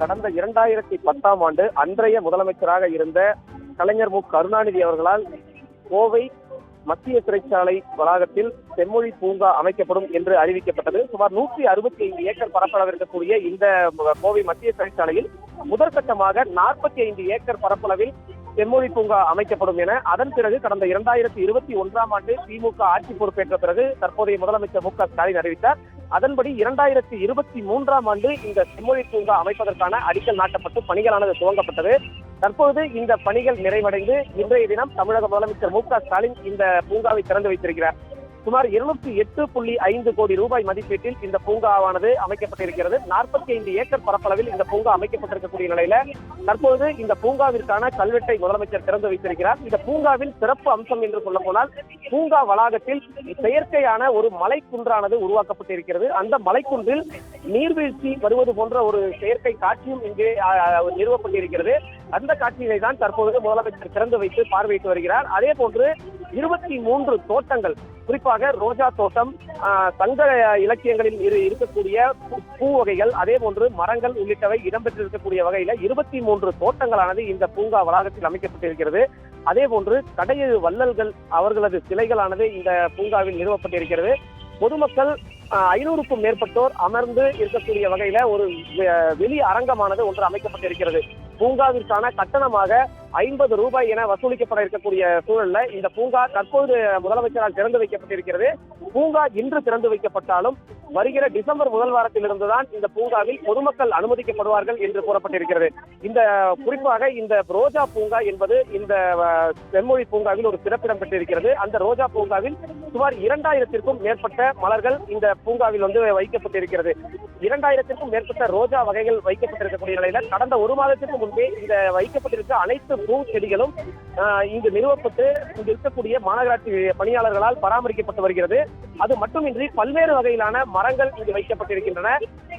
கடந்த 2010ஆம் ஆண்டு அன்றைய முதலமைச்சராக இருந்த கலைஞர் கருணாநிதி அவர்களால் கோவை மத்திய சிறைச்சாலை வளாகத்தில் செம்மொழி பூங்கா அமைக்கப்படும் என்று அறிவிக்கப்பட்டது. சுமார் 165 ஏக்கர் பரப்பளவு இருக்கக்கூடிய இந்த கோவை மத்திய சிறைச்சாலையில் முதற்கட்டமாக 45 ஏக்கர் பரப்பளவில் செம்மொழி பூங்கா அமைக்கப்படும் என அதன் பிறகு கடந்த 2021ஆம் ஆண்டு திமுக ஆட்சி பொறுப்பேற்ற பிறகு தற்போதைய முதலமைச்சர் ஸ்டாலின் அறிவித்தார். அதன்படி 2023ஆம் ஆண்டு இந்த செம்மொழி பூங்கா அமைப்பதற்கான அடிக்கல் நாட்டப்பட்டு பணிகளானது துவங்கப்பட்டது. தற்போது இந்த பணிகள் நிறைவடைந்து இன்றைய தினம் தமிழக முதலமைச்சர் ஸ்டாலின் இந்த பூங்காவை திறந்து வைத்திருக்கிறார். சுமார் 208.5 கோடி ரூபாய் மதிப்பீட்டில் இந்த பூங்காவானது அமைக்கப்பட்டிருக்கிறது. 45 ஏக்கர் பரப்பளவில் இந்த பூங்கா அமைக்கப்பட்டிருக்கக்கூடிய நிலையில தற்போது இந்த பூங்காவிற்கான கல்வெட்டை முதலமைச்சர் திறந்து வைத்திருக்கிறார். இந்த பூங்காவின் சிறப்பு அம்சம் என்று சொல்ல போனால் பூங்கா வளாகத்தில் செயற்கையான ஒரு மலைக்குன்றானது உருவாக்கப்பட்டிருக்கிறது. அந்த மலைக்குன்றில் நீர்வீழ்ச்சி வருவது போன்ற ஒரு செயற்கை காட்சியும் இங்கே நிறுவப்பட்டிருக்கிறது. அந்த காட்சியை தான் தற்போது முதலமைச்சர் திறந்து வைத்து பார்வையிட்டு வருகிறார். அதே போன்று 23 தோட்டங்கள், குறிப்பாக ரோஜா தோட்டம், சங்க இலக்கியங்களில் இருக்கக்கூடிய பூ வகைகள், அதே போன்று மரங்கள் உள்ளிட்டவை இடம்பெற்றிருக்கக்கூடிய வகையில 23 தோட்டங்களானது இந்த பூங்கா வளாகத்தில் அமைக்கப்பட்டிருக்கிறது. அதே போன்று கடையெழு வள்ளல்கள் அவர்களது சிலைகளானது இந்த பூங்காவில் நிறுவப்பட்டிருக்கிறது. பொதுமக்கள் 500க்கும் மேற்பட்டோர் அமர்ந்து இருக்கக்கூடிய வகையில ஒரு வெளி அரங்கமானது ஒன்று அமைக்கப்பட்டிருக்கிறது. பூங்காவிற்கான கட்டணமாக 50 ரூபாய் என வசூலிக்கப்பட இருக்கக்கூடிய சூழல்ல இந்த பூங்கா தற்போது முதலமைச்சரால் திறந்து வைக்கப்பட்டிருக்கிறது. பூங்கா இன்று திறந்து வைக்கப்பட்டாலும் வருகிற டிசம்பர் முதல் வாரத்திலிருந்துதான் இந்த பூங்காவில் பொதுமக்கள் அனுமதிக்கப்படுவார்கள் என்று கூறப்பட்டிருக்கிறது. இந்த குறிப்பாக இந்த ரோஜா பூங்கா என்பது இந்த செம்மொழி பூங்காவில் ஒரு சிறப்பிடம் பெற்றிருக்கிறது. அந்த ரோஜா பூங்காவில் சுமார் 2000த்திற்கும் மேற்பட்ட மலர்கள் இந்த பூங்காவில் வைக்கப்பட்டிருக்கிறது. 2000த்திற்கும் மேற்பட்ட ரோஜா வகைகள் வைக்கப்பட்டிருக்கக்கூடிய நிலையில கடந்த ஒரு மாதத்திற்கு முன்பே இந்த வைக்கப்பட்டிருக்க அனைத்து பூ செடிகளும் இங்கு நிறுவப்பட்டு இங்கு இருக்கக்கூடிய மாநகராட்சி பணியாளர்களால் பராமரிக்கப்பட்டு வருகிறது. அது மட்டுமின்றி பல்வேறு வகையிலான மரங்கள் இங்கு வைக்கப்பட்டிருக்கின்றன.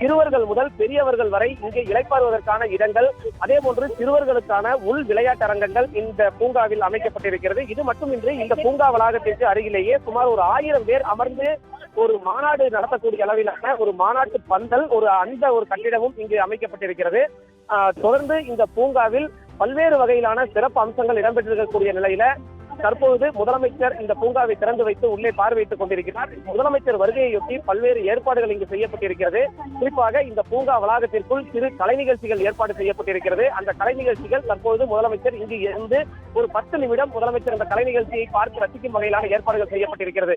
சிறுவர்கள் முதல் பெரியவர்கள் வரை இங்கு இளைப்பாறுவதற்கான இடங்கள், அதே போன்று சிறுவர்களுக்கான உள் விளையாட்டு அரங்கங்கள் இந்த பூங்காவில் அமைக்கப்பட்டிருக்கிறது. இது மட்டுமின்றி இந்த பூங்கா வளாகத்திற்கு அருகிலேயே சுமார் ஒரு 1000 பேர் அமர்ந்து ஒரு மாநாடு நடத்தக்கூடிய அளவிலான ஒரு மாநாட்டு பந்தல், ஒரு கட்டிடமும் இங்கு அமைக்கப்பட்டிருக்கிறது. தொடர்ந்து இந்த பூங்காவில் பல்வேறு வகையிலான சிறப்பு அம்சங்கள் இடம்பெற்றிருக்கக்கூடிய நிலையில தற்போது முதலமைச்சர் இந்த பூங்காவை திறந்து வைத்து உள்ளே பார்வையிட்டுக் கொண்டிருக்கிறார். முதலமைச்சர் வருகையொட்டி பல்வேறு ஏற்பாடுகள் இங்கு செய்யப்பட்டிருக்கிறது. குறிப்பாக இந்த பூங்கா வளாகத்திற்குள் சிறு கலை நிகழ்ச்சிகள் ஏற்பாடு செய்யப்பட்டிருக்கிறது. அந்த கலை நிகழ்ச்சிகள் தற்போது முதலமைச்சர் இங்கு இருந்து ஒரு 10 நிமிடம் முதலமைச்சர் இந்த கலை நிகழ்ச்சியை பார்த்து ரசிக்கும் வகையிலான ஏற்பாடுகள் செய்யப்பட்டிருக்கிறது.